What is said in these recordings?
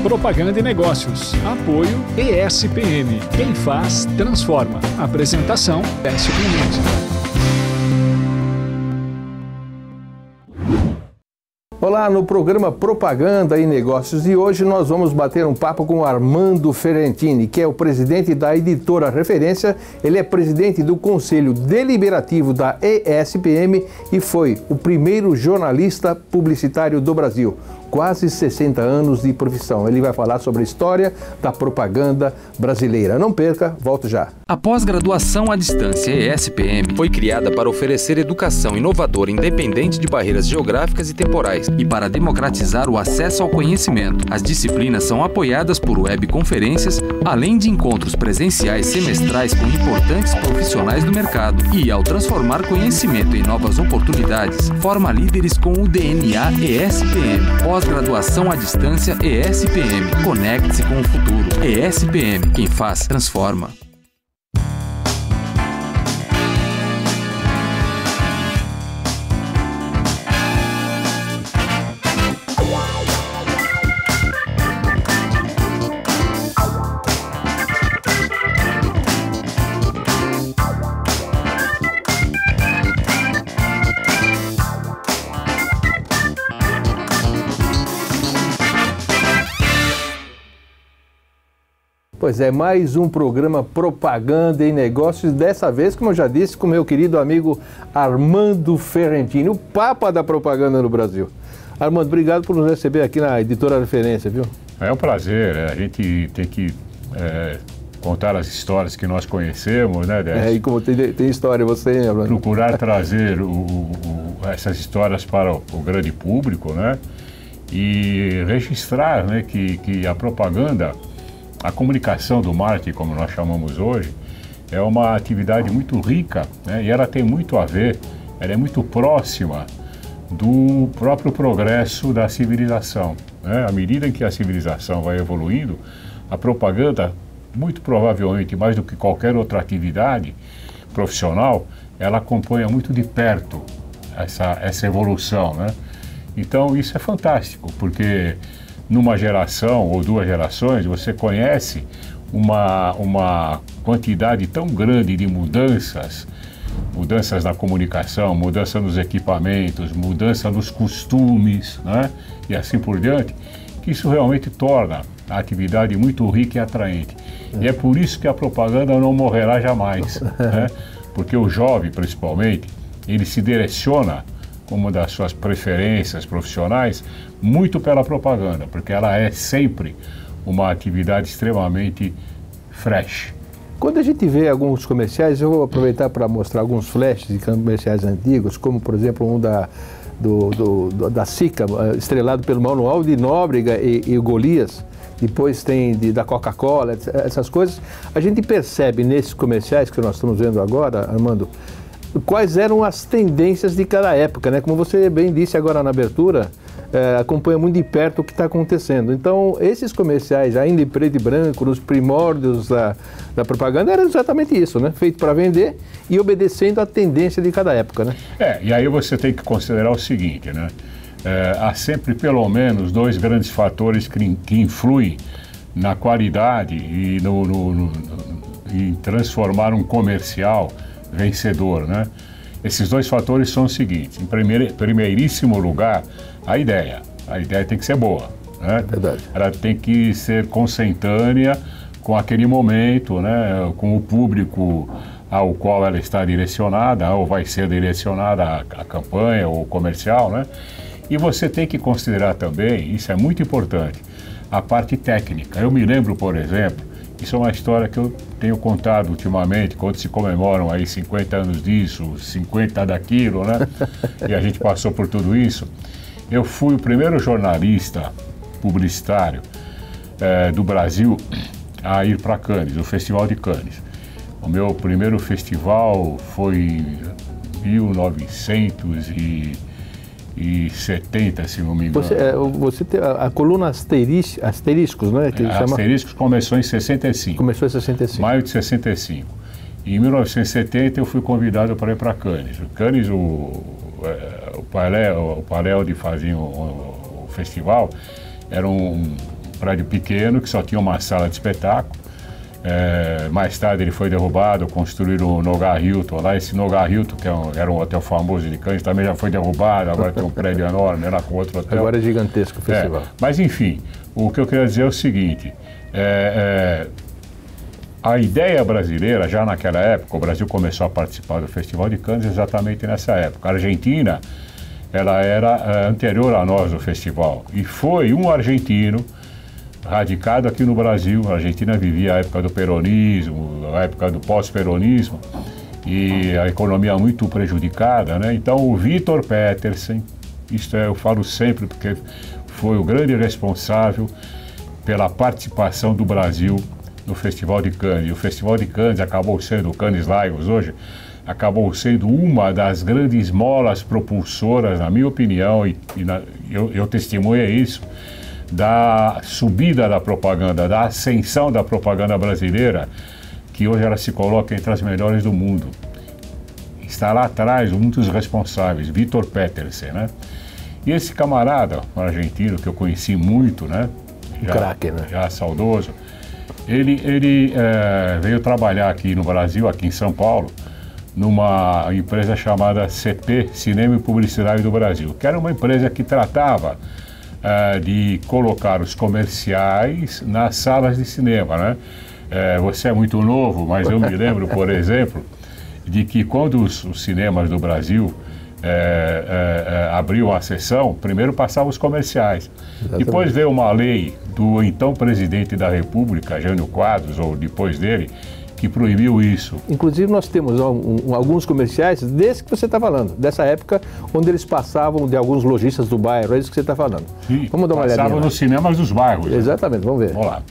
Propaganda e Negócios. Apoio ESPM. Quem faz, transforma. Apresentação, Décio Clemente. Olá, no programa Propaganda e Negócios de hoje nós vamos bater um papo com Armando Ferentini, que é o presidente da editora Referência. Ele é presidente do Conselho Deliberativo da ESPM e foi o primeiro jornalista publicitário do Brasil. Quase 60 anos de profissão. Ele vai falar sobre a história da propaganda brasileira. Não perca, volto já. A pós-graduação à distância ESPM foi criada para oferecer educação inovadora independente de barreiras geográficas e temporais e para democratizar o acesso ao conhecimento. As disciplinas são apoiadas por webconferências, além de encontros presenciais semestrais com importantes profissionais do mercado. E, ao transformar conhecimento em novas oportunidades, forma líderes com o DNA ESPM. Pós-graduação à distância ESPM. Conecte-se com o futuro. ESPM. Quem faz, transforma. Pois é, mais um programa Propaganda e Negócios, dessa vez, como eu já disse, com meu querido amigo Armando Ferentini, o papa da propaganda no Brasil. Armando, obrigado por nos receber aqui na editora Referência, viu? É um prazer, a gente tem que contar as histórias que nós conhecemos, né, Décio? E como tem história você, hein, Armando? Procurar trazer essas histórias para o grande público, né, e registrar, né, que a propaganda, a comunicação do marketing, como nós chamamos hoje, é uma atividade muito rica, né? E ela tem muito a ver, ela é muito próxima do próprio progresso da civilização, né? À medida em que a civilização vai evoluindo, a propaganda, muito provavelmente, mais do que qualquer outra atividade profissional, ela acompanha muito de perto essa evolução, né? Então isso é fantástico, porque numa geração ou duas gerações, você conhece uma quantidade tão grande de mudanças na comunicação, mudança nos equipamentos, mudança nos costumes, né? E assim por diante, que isso realmente torna a atividade muito rica e atraente. E é por isso que a propaganda não morrerá jamais, né? Porque o jovem, principalmente, ele se direciona como uma das suas preferências profissionais, muito pela propaganda, porque ela é sempre uma atividade extremamente fresh. Quando a gente vê alguns comerciais, eu vou aproveitar para mostrar alguns flashes de comerciais antigos, como por exemplo um da Sica, estrelado pelo Manuel de Nóbrega e Golias. Depois tem da Coca-Cola, essas coisas. A gente percebe nesses comerciais que nós estamos vendo agora, Armando, quais eram as tendências de cada época, né? Como você bem disse agora na abertura, acompanha muito de perto o que está acontecendo. Então, esses comerciais, ainda em preto e branco, nos primórdios da propaganda, era exatamente isso, né? Feito para vender e obedecendo à tendência de cada época, né? E aí você tem que considerar o seguinte, né? Há sempre pelo menos dois grandes fatores que influem na qualidade e em transformar um comercial vencedor, né? Esses dois fatores são os seguintes: em primeiríssimo lugar, a ideia tem que ser boa, né? Verdade. Ela tem que ser consentânea com aquele momento, né? Com o público ao qual ela está direcionada, ou vai ser direcionada a campanha ou comercial, né? E você tem que considerar também, isso é muito importante, a parte técnica. Eu me lembro, por exemplo, isso é uma história que eu tenho contado ultimamente, quando se comemoram aí 50 anos disso, 50 daquilo, né? E a gente passou por tudo isso. Eu fui o primeiro jornalista publicitário do Brasil a ir para Cannes, o Festival de Cannes. O meu primeiro festival foi em 1970, se não me engano. Você tem a coluna Asteriscos, né? Que chama... Asteriscos começou em 65. Começou em 65. Maio de 65. Em 1970 eu fui convidado para ir para Cannes. Cannes, o painel onde faziam o festival, era um prédio pequeno que só tinha uma sala de espetáculo. Mais tarde ele foi derrubado, construíram o Nogar Hilton lá. Esse Nogar Hilton, que era um hotel famoso de Cannes, também já foi derrubado. Agora tem um prédio enorme lá com outro hotel. Agora é gigantesco o festival. Mas enfim, o que eu queria dizer é o seguinte: a ideia brasileira, já naquela época, o Brasil começou a participar do Festival de Cannes exatamente nessa época. A Argentina, ela era anterior a nós no festival, e foi um argentino radicado aqui no Brasil. A Argentina vivia a época do peronismo, a época do pós-peronismo, e a economia muito prejudicada, né? Então o Vitor Petersen, eu falo sempre porque foi o grande responsável pela participação do Brasil no Festival de Cannes. E o Festival de Cannes acabou sendo, o Cannes Lions hoje, acabou sendo uma das grandes molas propulsoras, na minha opinião, eu testemunhei isso, da subida da propaganda, da ascensão da propaganda brasileira, que hoje ela se coloca entre as melhores do mundo. Está lá atrás um dos responsáveis, Vitor Petersen, né? E esse camarada, um argentino que eu conheci muito, né? Craque, né? Já saudoso. Ele veio trabalhar aqui no Brasil, aqui em São Paulo, numa empresa chamada CP, Cinema e Publicidade do Brasil, que era uma empresa que tratava de colocar os comerciais nas salas de cinema, né? Você é muito novo, mas eu me lembro, por exemplo, de que quando os cinemas do Brasil abriam a sessão, primeiro passavam os comerciais. Exatamente. Depois veio uma lei do então presidente da República, Jânio Quadros, ou depois dele, que proibiu isso. Inclusive nós temos alguns comerciais desse que você está falando, dessa época, onde eles passavam de alguns lojistas do bairro, é isso que você está falando. Sim, vamos dar uma olhadinha. Passavam nos cinemas dos bairros. Exatamente, vamos ver. Vamos lá.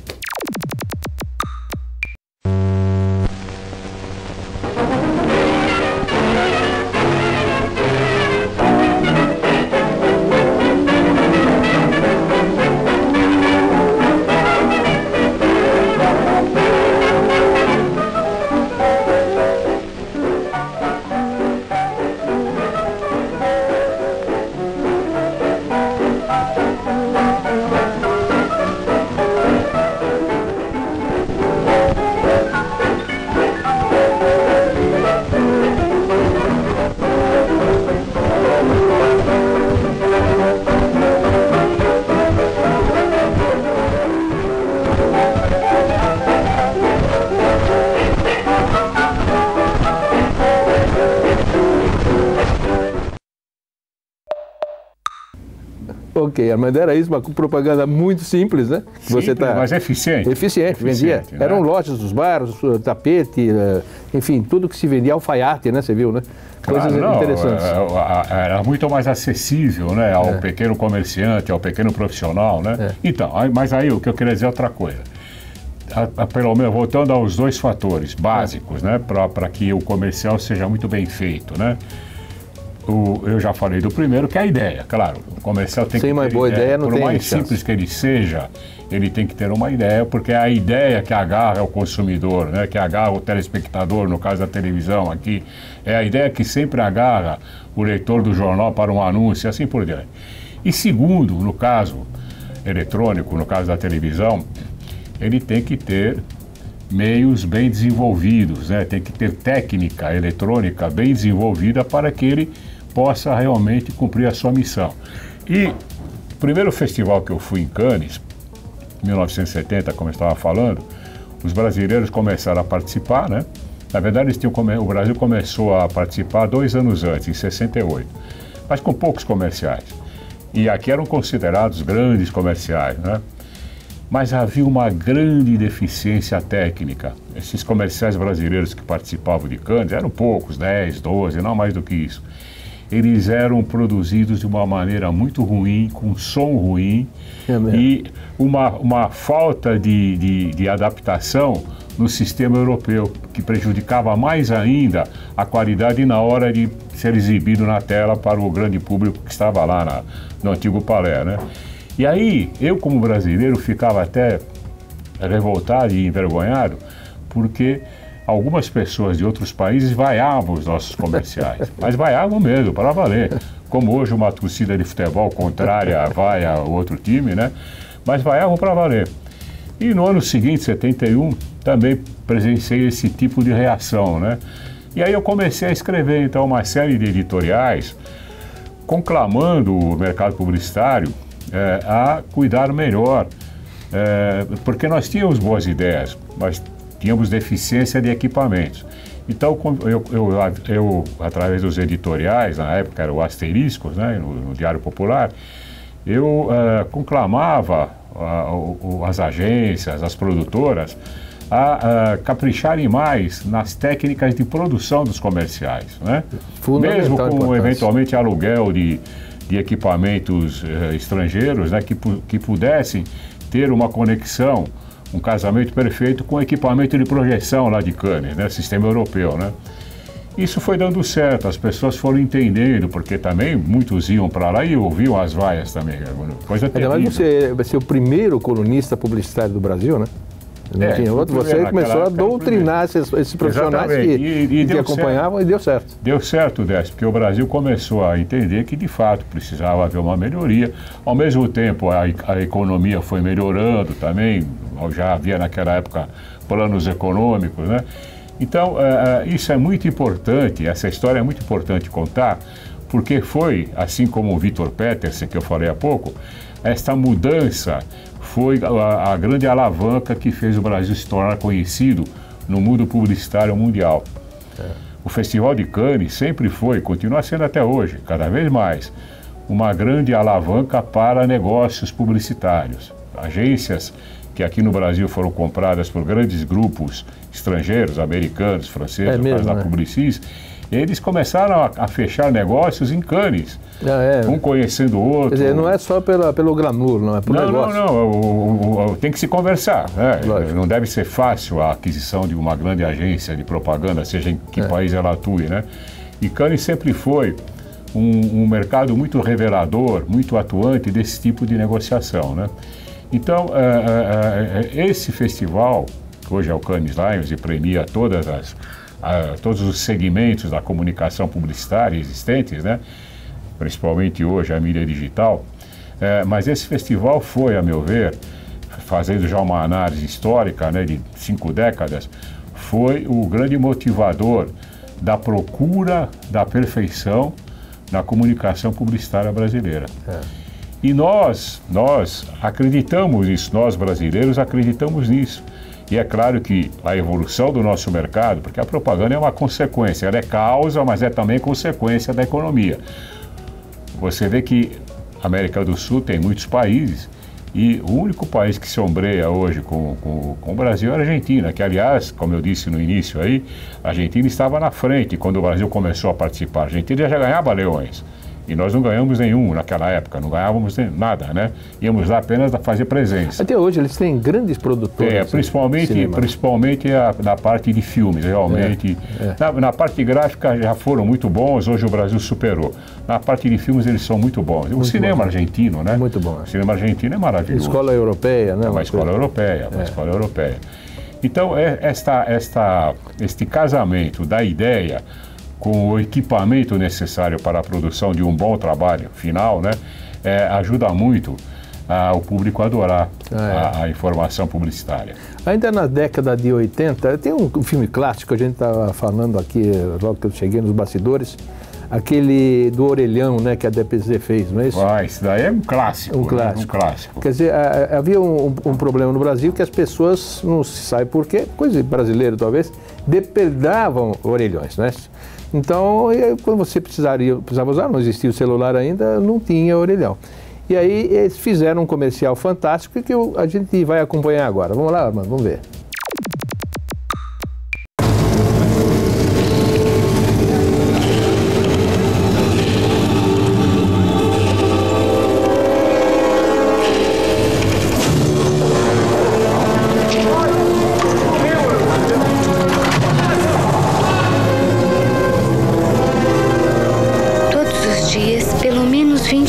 Ok, mas era isso, uma propaganda muito simples, né? Simples, mas eficiente. Eficiente, vendia. Né? Eram lojas dos bairros, tapete, enfim, tudo que se vendia, alfaiate, né? Você viu, né? Coisas interessantes. Era muito mais acessível, né? Ao pequeno comerciante, ao pequeno profissional, né? Então, mas aí o que eu queria dizer é outra coisa. Pelo menos, voltando aos dois fatores básicos, né? Para que o comercial seja muito bem feito, né? Eu já falei do primeiro, que é a ideia, claro. O comercial tem que ter uma boa ideia, não tem por mais simples que ele seja, ele tem que ter uma ideia, porque é a ideia que agarra o consumidor, né? Que agarra o telespectador, no caso da televisão aqui. É a ideia que sempre agarra o leitor do jornal para um anúncio, assim por diante. E segundo, no caso eletrônico, no caso da televisão, ele tem que ter meios bem desenvolvidos, né? Tem que ter técnica eletrônica bem desenvolvida para que ele possa realmente cumprir a sua missão. E o primeiro festival que eu fui em Cannes, em 1970, como eu estava falando, os brasileiros começaram a participar, né? Na verdade, o Brasil começou a participar 2 anos antes, em 68, mas com poucos comerciais. E aqui eram considerados grandes comerciais, né? Mas havia uma grande deficiência técnica. Esses comerciais brasileiros que participavam de Cannes eram poucos, 10, 12, não mais do que isso. Eles eram produzidos de uma maneira muito ruim, com som ruim, e uma falta de adaptação no sistema europeu, que prejudicava mais ainda a qualidade na hora de ser exibido na tela para o grande público que estava lá no antigo Palais, né? E aí, eu como brasileiro ficava até revoltado e envergonhado, porque algumas pessoas de outros países vaiavam os nossos comerciais, mas vaiavam mesmo, para valer. Como hoje uma torcida de futebol contrária vaia o outro time, né? mas vaiavam para valer. E no ano seguinte, 71, também presenciei esse tipo de reação, né? E aí eu comecei a escrever, então, uma série de editoriais conclamando o mercado publicitário a cuidar melhor, porque nós tínhamos boas ideias, mas tínhamos deficiência de equipamentos. Então, eu através dos editoriais, na época era o Asteriscos, né, no Diário Popular, eu conclamava as agências, as produtoras, a capricharem mais nas técnicas de produção dos comerciais, né? Mesmo com eventualmente aluguel de equipamentos estrangeiros, né, que pudessem ter uma conexão, um casamento perfeito com equipamento de projeção lá de Cannes, né, sistema europeu, né? Isso foi dando certo, as pessoas foram entendendo, porque também muitos iam para lá e ouviam as vaias também, coisa terrível. Ainda mais você vai ser o primeiro colunista publicitário do Brasil, né? Não tinha outro, você começou a doutrinar esses profissionais que acompanhavam, e deu certo. Deu certo, Décio, porque o Brasil começou a entender que de fato precisava haver uma melhoria. Ao mesmo tempo a economia foi melhorando também, já havia naquela época planos econômicos, né? Então isso é muito importante, essa história é muito importante contar, porque foi, assim como o Victor Petersen, que eu falei há pouco, esta mudança foi a grande alavanca que fez o Brasil se tornar conhecido no mundo publicitário mundial. O Festival de Cannes sempre foi, continua sendo até hoje, cada vez mais, uma grande alavanca para negócios publicitários. Agências que aqui no Brasil foram compradas por grandes grupos estrangeiros, americanos, franceses, no caso da Publicis, eles começaram a fechar negócios em Cannes, um conhecendo o outro. Quer dizer, não é só pelo glamour, não é por negócio. Não, tem que se conversar, né? Não deve ser fácil a aquisição de uma grande agência de propaganda, seja em que país ela atue, né? E Cannes sempre foi um mercado muito revelador, muito atuante desse tipo de negociação, né? Então, esse festival, que hoje é o Cannes Lions e premia todos os segmentos da comunicação publicitária existentes, né? Principalmente hoje a mídia digital, mas esse festival foi, a meu ver, fazendo já uma análise histórica, né, de 5 décadas, foi o grande motivador da procura da perfeição na comunicação publicitária brasileira. E nós acreditamos nisso, nós brasileiros acreditamos nisso. E é claro que a evolução do nosso mercado, porque a propaganda é uma consequência, ela é causa, mas é também consequência da economia. Você vê que a América do Sul tem muitos países e o único país que se ombreia hoje com o Brasil é a Argentina, que aliás, como eu disse no início aí, a Argentina estava na frente quando o Brasil começou a participar. A Argentina já ganhava leões. E nós não ganhamos nenhum naquela época, não ganhávamos nada, né? Íamos lá apenas a fazer presença. Até hoje eles têm grandes produtores. Principalmente na parte de filmes, realmente. Na parte gráfica já foram muito bons, hoje o Brasil superou. Na parte de filmes eles são muito bons. O cinema argentino, né? Muito bom. O cinema argentino é maravilhoso. Escola europeia, né? Uma escola europeia. Então, este casamento da ideia com o equipamento necessário para a produção de um bom trabalho final, né, ajuda muito o público a adorar a informação publicitária. Ainda na década de 80, tem um filme clássico, a gente estava falando aqui, logo que eu cheguei nos bastidores, aquele do Orelhão, né, que a DPZ fez, não é isso? Isso daí é um clássico. Um clássico. Um clássico. Quer dizer, havia um problema no Brasil que as pessoas, não se sabe por quê, coisa brasileira talvez, depredavam orelhões, né? Então, quando você precisava usar, não existia o celular ainda, não tinha orelhão. E aí eles fizeram um comercial fantástico que a gente vai acompanhar agora. Vamos lá, Armando, vamos ver.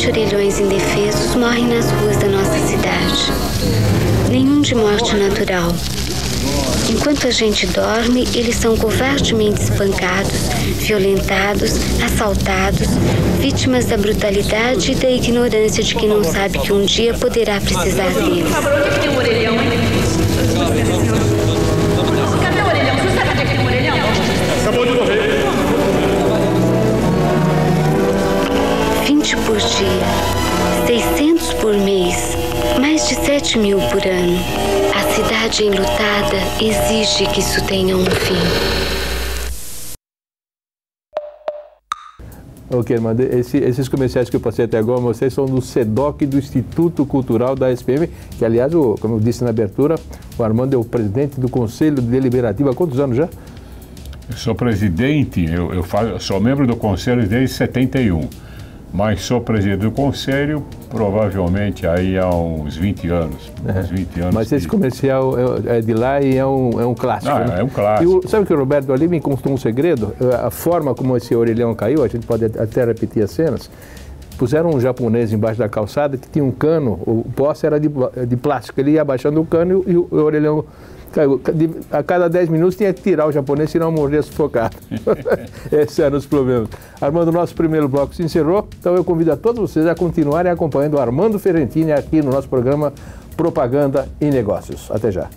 Orelhões indefesos morrem nas ruas da nossa cidade. Nenhum de morte natural. Enquanto a gente dorme, eles são covardemente espancados, violentados, assaltados, vítimas da brutalidade e da ignorância de quem não sabe que um dia poderá precisar deles. Por favor, onde é que tem um orelhão, hein? Cadê o orelhão? Você sabe onde é que tem um orelhão? Acabou de morrer. 20 por dia, 600 por mês, mais de 7 mil por ano. A cidade enlutada exige que isso tenha um fim. Ok, Armando, esses comerciais que eu passei até agora, vocês são do SEDOC, do Instituto Cultural da SPM, que aliás, como eu disse na abertura, o Armando é o presidente do Conselho Deliberativo há quantos anos já? Eu sou presidente, eu sou membro do Conselho desde 71, mas sou presidente do Conselho provavelmente aí há uns 20 anos. Uns 20 anos. Mas esse comercial é de lá e é um clássico. Ah, né? É um clássico. Sabe que o Roberto ali me contou um segredo? A forma como esse orelhão caiu, a gente pode até repetir as cenas. Puseram um japonês embaixo da calçada que tinha um cano, o poste era de plástico, ele ia abaixando o cano e o orelhão caiu. A cada 10 minutos tinha que tirar o japonês, senão morria sufocado. Esses eram os problemas. Armando, nosso primeiro bloco se encerrou, então eu convido a todos vocês a continuarem acompanhando o Armando Ferrentini aqui no nosso programa Propaganda e Negócios. Até já.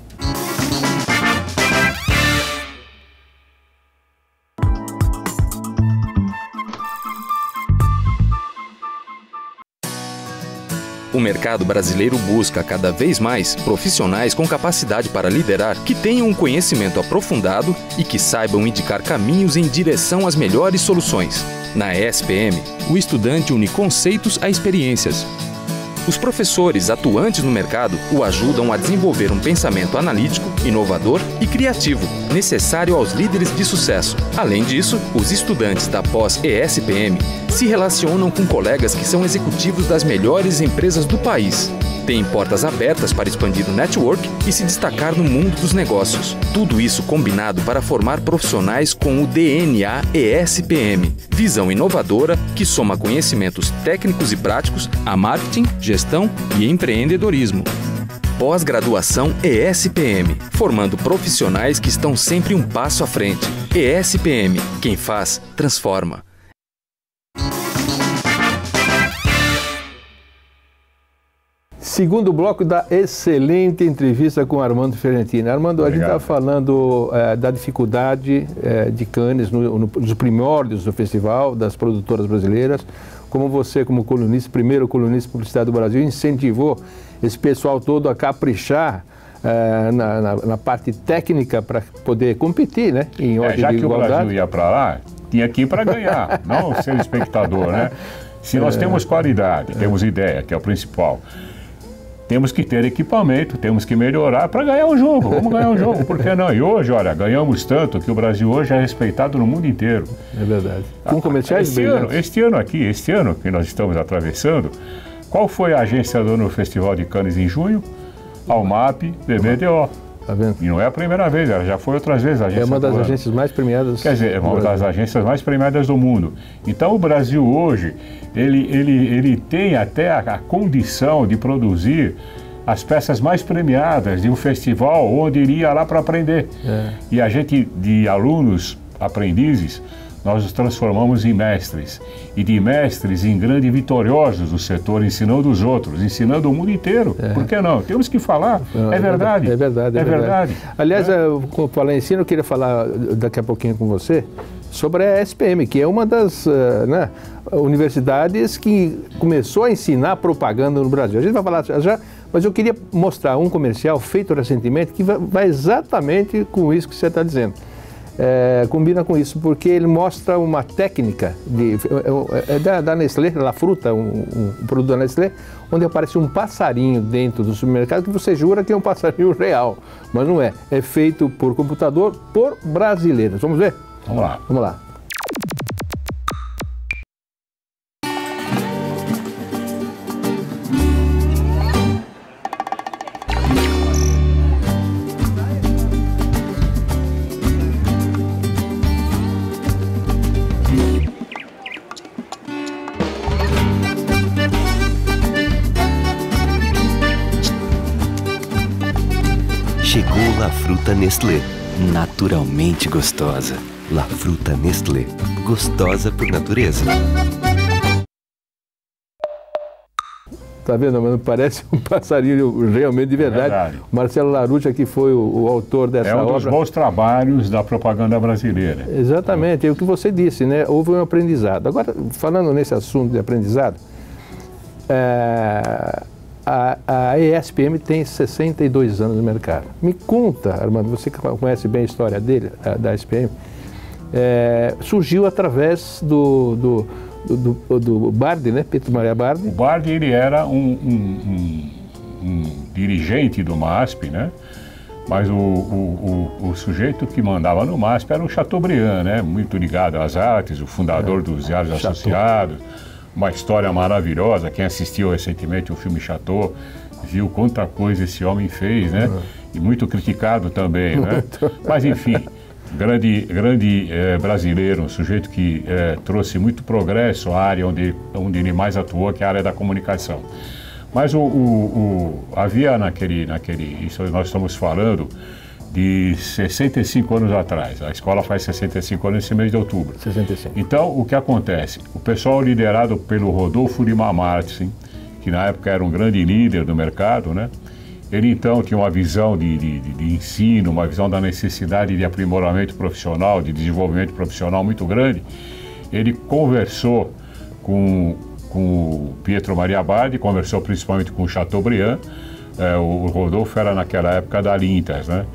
O mercado brasileiro busca cada vez mais profissionais com capacidade para liderar, que tenham um conhecimento aprofundado e que saibam indicar caminhos em direção às melhores soluções. Na ESPM, o estudante une conceitos a experiências. Os professores atuantes no mercado o ajudam a desenvolver um pensamento analítico, inovador e criativo, necessário aos líderes de sucesso. Além disso, os estudantes da pós-ESPM se relacionam com colegas que são executivos das melhores empresas do país. Têm portas abertas para expandir o network e se destacar no mundo dos negócios. Tudo isso combinado para formar profissionais com o DNA ESPM, visão inovadora que soma conhecimentos técnicos e práticos a marketing, gestão e empreendedorismo. Pós-graduação ESPM, formando profissionais que estão sempre um passo à frente. ESPM, quem faz, transforma. Segundo bloco da excelente entrevista com Armando Ferrentini. Armando, Obrigado. A gente está falando da dificuldade de Cannes, nos primórdios do festival, das produtoras brasileiras. Como você, como colunista, primeiro colunista de publicidade do Brasil, incentivou esse pessoal todo a caprichar na parte técnica para poder competir, né? Em ordem já de que igualdade. o Brasil ia para lá, tinha que ir para ganhar, não ser espectador, né? Se nós temos qualidade, temos ideia, que é o principal, temos que ter equipamento, temos que melhorar para ganhar o jogo. Vamos ganhar o jogo, por que não? E hoje, olha, ganhamos tanto que o Brasil hoje é respeitado no mundo inteiro. É verdade. Com comerciais este ano que nós estamos atravessando, qual foi a agência do Festival de Cannes em junho? Almap, BBDO. Tá vendo? E não é a primeira vez, ela já foi outras vezes a agência. É uma das agências mais premiadas. Quer dizer, é uma das agências mais premiadas do mundo. Então o Brasil hoje, ele tem até a condição de produzir as peças mais premiadas de um festival onde iria lá para aprender. E a gente, de alunos, aprendizes, nós os transformamos em mestres. E de mestres em grandes vitoriosos do setor, ensinando os outros, ensinando o mundo inteiro. Por que não? Temos que falar. É verdade. É verdade. É verdade. Aliás, como falar em ensino, eu queria falar daqui a pouquinho com você sobre a SPM, que é uma das universidades que começou a ensinar propaganda no Brasil. A gente vai falar já, mas eu queria mostrar um comercial feito recentemente que vai exatamente com isso que você está dizendo. Combina com isso, porque ele mostra uma técnica da Nestlé, La Fruta, um produto da Nestlé, onde aparece um passarinho dentro do supermercado que você jura que é um passarinho real, mas não é. É feito por computador por brasileiros. Vamos ver? Vamos lá. Vamos lá. Chegou La Fruta Nestlé, naturalmente gostosa. La Fruta Nestlé, gostosa por natureza. Está vendo? Mas parece um passarinho realmente de verdade. Verdade. Marcelo Laruccia, que foi o autor dessa obra. É um dos bons trabalhos da propaganda brasileira. Exatamente, é o que você disse, né? Houve um aprendizado. Agora, falando nesse assunto de aprendizado, a ESPM tem 62 anos no mercado. Me conta, Armando, você que conhece bem a história dele, da ESPM, surgiu através do Bardi, né? Pedro Maria Bardi. O Bardi, ele era um dirigente do MASP, né? Mas o sujeito que mandava no MASP era o Chateaubriand, né? Muito ligado às artes, o fundador dos Diários Associados. Uma história maravilhosa. Quem assistiu recentemente o filme Chateau viu quanta coisa esse homem fez, né? E muito criticado também, né? Mas enfim, grande brasileiro, um sujeito que trouxe muito progresso à área onde ele mais atuou, que é a área da comunicação. Mas havia isso nós estamos falando de 65 anos atrás. A escola faz 65 anos nesse mês de outubro. 65. Então, o que acontece? O pessoal liderado pelo Rodolfo Lima Martins, que na época era um grande líder do mercado, né? Ele então tinha uma visão de ensino, uma visão da necessidade de aprimoramento profissional, de desenvolvimento profissional muito grande. Ele conversou com o Pietro Maria Bardi, conversou principalmente com o Chateaubriand. O Rodolfo era naquela época da Lintas, né?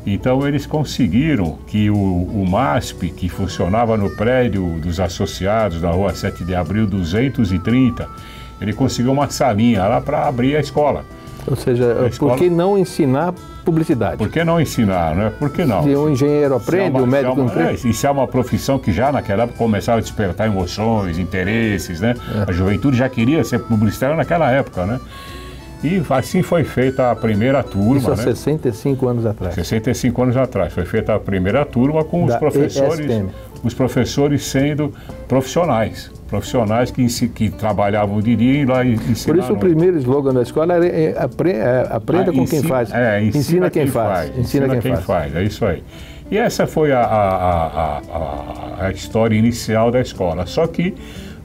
Então eles conseguiram que o MASP, que funcionava no prédio dos associados na rua 7 de abril 230, ele conseguiu uma salinha lá para abrir a escola. Ou seja, por que não ensinar publicidade? Por que não ensinar, né? Por que não? Se um engenheiro aprende, um médico não aprende. Isso é uma profissão que já naquela época começava a despertar emoções, interesses, né? A juventude já queria ser publicitária naquela época, né? E assim foi feita a primeira turma. Isso há né? 65 anos atrás. 65 anos atrás. Foi feita a primeira turma com os professores sendo profissionais que trabalhavam de dia e lá ensinavam. Por isso o primeiro slogan da escola era aprenda com quem faz. Ensina quem faz. Ensina quem faz. É isso aí. E essa foi a história inicial da escola. Só que,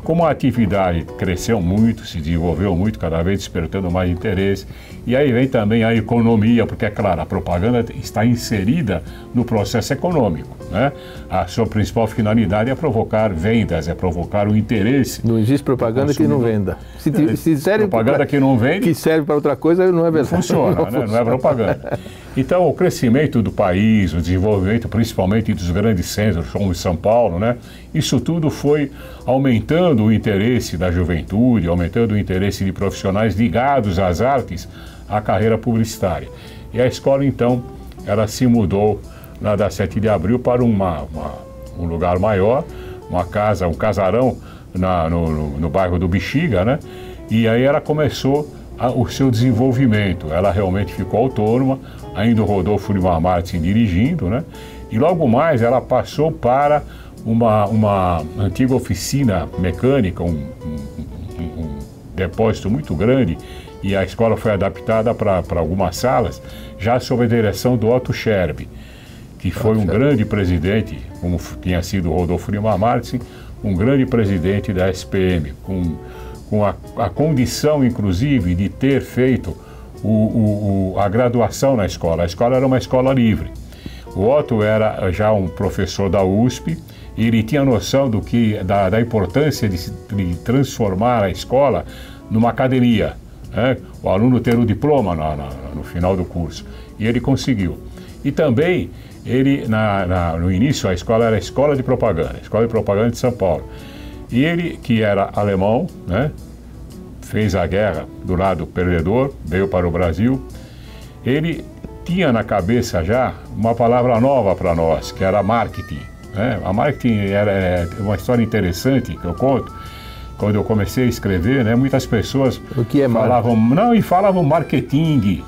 como a atividade cresceu muito, se desenvolveu muito, cada vez despertando mais interesse, e aí vem também a economia, porque, é claro, a propaganda está inserida no processo econômico, né? A sua principal finalidade é provocar vendas, é provocar o interesse. Não existe propaganda que não venda. Se serve propaganda que não vende, que serve para outra coisa, não é verdade. Não funciona, né? Não é propaganda. Então, o crescimento do país, o desenvolvimento principalmente dos grandes centros, como São Paulo, né? Isso tudo foi aumentando o interesse da juventude, aumentando o interesse de profissionais ligados às artes, à carreira publicitária. E a escola, então, ela se mudou na da 7 de abril para um lugar maior, um casarão no bairro do Bexiga, né? E aí ela começou o seu desenvolvimento. Ela realmente ficou autônoma, ainda o Rodolfo Lima Martins dirigindo, né? E logo mais ela passou para uma antiga oficina mecânica, um depósito muito grande, e a escola foi adaptada para algumas salas, já sob a direção do Otto Scherbe, que foi um grande presidente, como tinha sido o Rodolfo Lima Martins, um grande presidente da SPM, com a condição, inclusive, de ter feito a graduação na escola. A escola era uma escola livre. O Otto era já um professor da USP, e ele tinha noção da importância de transformar a escola numa academia, né? O aluno ter o diploma no final do curso. E ele conseguiu. E também, no início, a escola era a Escola de Propaganda de São Paulo. E ele, que era alemão, né? Fez a guerra do lado perdedor, veio para o Brasil. Ele tinha na cabeça já uma palavra nova para nós, que era marketing. Né? A marketing era uma história interessante que eu conto. Quando eu comecei a escrever, né, muitas pessoas falavam marketing,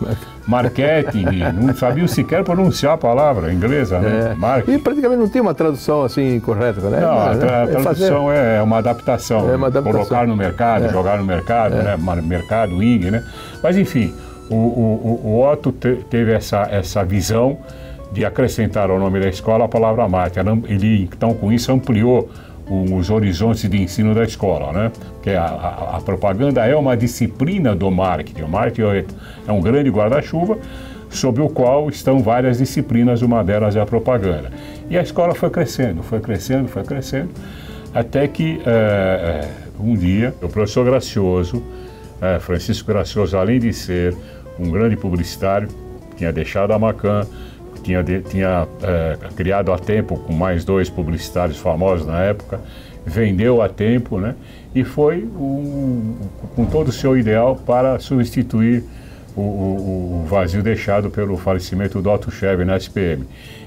não sabiam sequer pronunciar a palavra inglesa, né? E praticamente não tem uma tradução assim correta, né? Não, a tradução é uma adaptação, colocar no mercado, jogar no mercado, né? Mercado, né? Mas enfim, o Otto teve essa visão de acrescentar ao nome da escola a palavra marketing. Ele, então, com isso, ampliou os horizontes de ensino da escola, né? Porque a propaganda é uma disciplina do marketing. O marketing é um grande guarda-chuva sobre o qual estão várias disciplinas, uma delas é a propaganda. E a escola foi crescendo, até que um dia o professor Gracioso, Francisco Gracioso, além de ser um grande publicitário, tinha deixado a Macan, tinha criado a Tempo com mais 2 publicitários famosos na época, vendeu a Tempo, né? E foi com todo o seu ideal para substituir o vazio deixado pelo falecimento do Otto Scheib na SPM.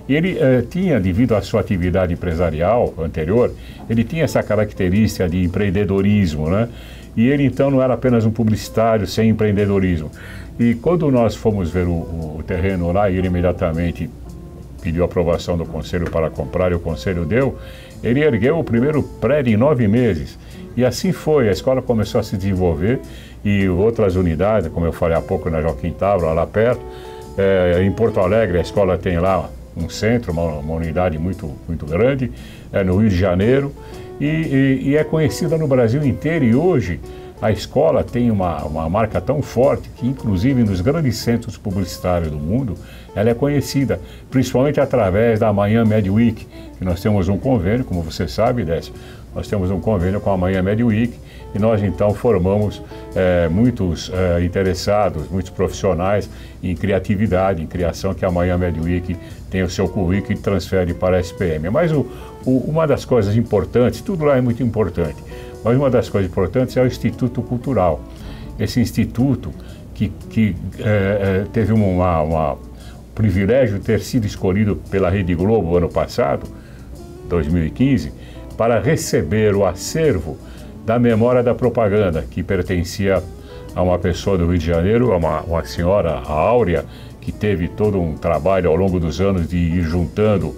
E ele tinha, devido à sua atividade empresarial anterior, ele tinha essa característica de empreendedorismo, né? E ele então não era apenas um publicitário sem empreendedorismo. E quando nós fomos ver o terreno lá, e ele imediatamente pediu aprovação do conselho para comprar, e o conselho deu, ele ergueu o primeiro prédio em 9 meses. E assim foi, a escola começou a se desenvolver, e outras unidades, como eu falei há pouco, na Joaquim Távora, lá perto, em Porto Alegre, a escola tem lá um centro, uma unidade muito grande, no Rio de Janeiro, e é conhecida no Brasil inteiro, e hoje a escola tem uma marca tão forte que, inclusive, nos grandes centros publicitários do mundo, ela é conhecida, principalmente através da Manhã Med Week, que nós temos um convênio, como você sabe, Décio, nós temos um convênio com a Manhã Med Week, e nós então formamos muitos interessados, muitos profissionais em criatividade, em criação, que a Manhã Med Week tem o seu currículo e transfere para a SPM. Mas uma das coisas importantes, tudo lá é muito importante, mas uma das coisas importantes é o Instituto Cultural. Esse instituto que teve um privilégio de ter sido escolhido pela Rede Globo ano passado, 2015, para receber o acervo da memória da propaganda, que pertencia a uma pessoa do Rio de Janeiro, uma senhora, a Áurea, que teve todo um trabalho ao longo dos anos de ir juntando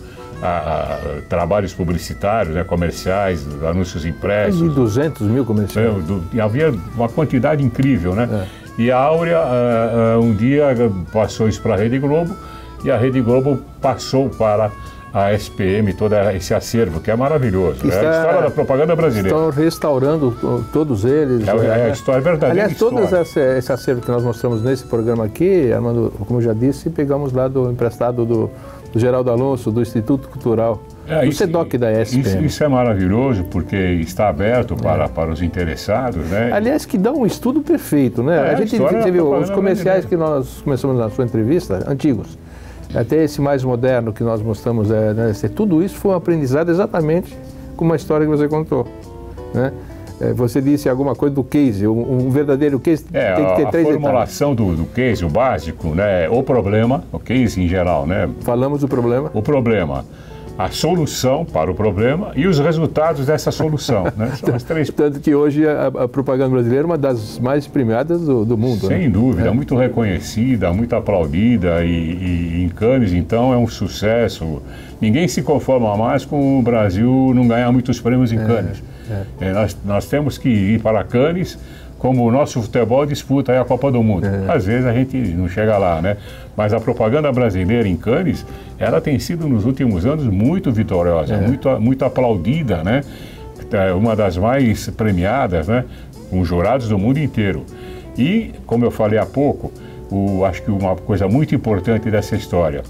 trabalhos publicitários, né, comerciais, anúncios impressos. E 200 mil comerciais. Havia uma quantidade incrível, né? E a Áurea, um dia, passou isso para a Rede Globo, e a Rede Globo passou para a SPM, todo esse acervo, que é maravilhoso. É a história da propaganda brasileira. Estão restaurando todos eles. É a história verdadeira. Aliás, todo esse acervo que nós mostramos nesse programa aqui, Armando, como eu já disse, pegamos lá do emprestado do Geraldo Alonso, do Instituto Cultural, do SEDOC da SPM. Isso é maravilhoso, porque está aberto para os interessados, né? Aliás, que dá um estudo perfeito, né? A gente viu os comerciais que nós começamos na sua entrevista, antigos, até esse mais moderno que nós mostramos, tudo isso foi um aprendizado exatamente com uma história que você contou, né? Você disse alguma coisa do case, um verdadeiro case tem que ter 3 etapas. A formulação do case, o básico, né? O problema, o case em geral, né? Falamos do problema. O problema, a solução para o problema e os resultados dessa solução, né? São as 3. Tanto que hoje a propaganda brasileira é uma das mais premiadas do mundo. Sem dúvida, muito reconhecida, muito aplaudida, e em Cannes, então, é um sucesso. Ninguém se conforma mais com o Brasil não ganhar muitos prêmios em Cannes. Nós temos que ir para Cannes como o nosso futebol disputa aí a Copa do Mundo. Às vezes a gente não chega lá, né? Mas a propaganda brasileira em Cannes, ela tem sido nos últimos anos muito vitoriosa, muito aplaudida, né? Uma das mais premiadas, né? Com jurados do mundo inteiro. E, como eu falei há pouco, acho que uma coisa muito importante dessa história,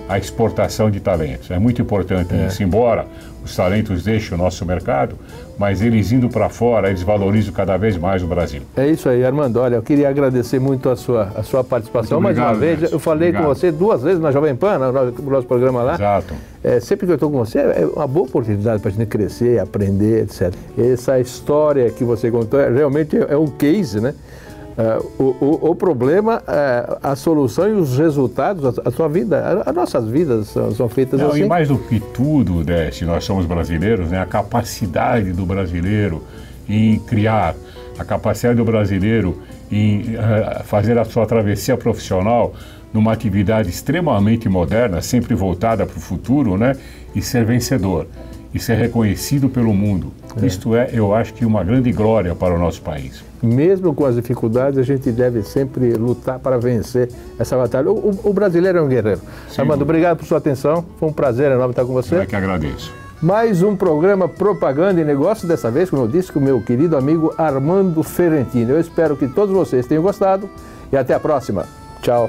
a exportação de talentos. É muito importante isso, embora os talentos deixem o nosso mercado, mas eles indo para fora, eles valorizam cada vez mais o Brasil. É isso aí, Armando. Olha, eu queria agradecer muito a sua participação. Mais uma vez, eu falei com você 2 vezes na Jovem Pan, no nosso programa lá. Exato. Sempre que eu estou com você, é uma boa oportunidade para a gente crescer, aprender, etc. Essa história que você contou realmente é um case, né? O problema, a solução e os resultados, a sua vida, as nossas vidas são feitas assim. E mais do que tudo, se nós somos brasileiros, né, a capacidade do brasileiro em criar, a capacidade do brasileiro em fazer a sua travessia profissional numa atividade extremamente moderna, sempre voltada para o futuro, né, e ser vencedor, e ser reconhecido pelo mundo. Isto eu acho que uma grande glória para o nosso país. Mesmo com as dificuldades, a gente deve sempre lutar para vencer essa batalha. O brasileiro é um guerreiro. Armando, obrigado por sua atenção. Foi um prazer enorme estar com você. Eu que agradeço. Mais um programa Propaganda e Negócios, dessa vez, como eu disse, com o meu querido amigo Armando Ferrentini. Eu espero que todos vocês tenham gostado e até a próxima. Tchau.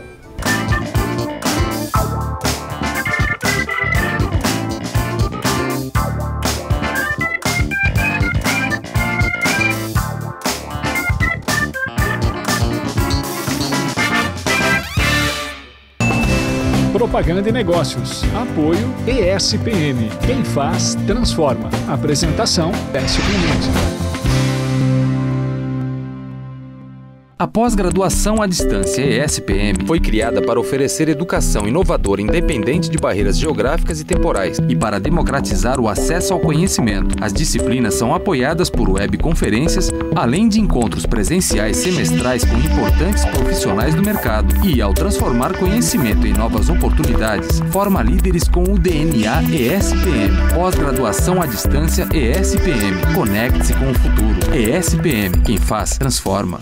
Propaganda e Negócios. Apoio ESPM. Quem faz, transforma. Apresentação, Décio Clemente. A pós-graduação à distância ESPM foi criada para oferecer educação inovadora independente de barreiras geográficas e temporais e para democratizar o acesso ao conhecimento. As disciplinas são apoiadas por webconferências, além de encontros presenciais semestrais com importantes profissionais do mercado. E, ao transformar conhecimento em novas oportunidades, forma líderes com o DNA ESPM. Pós-graduação à distância ESPM. Conecte-se com o futuro. ESPM. Quem faz, transforma.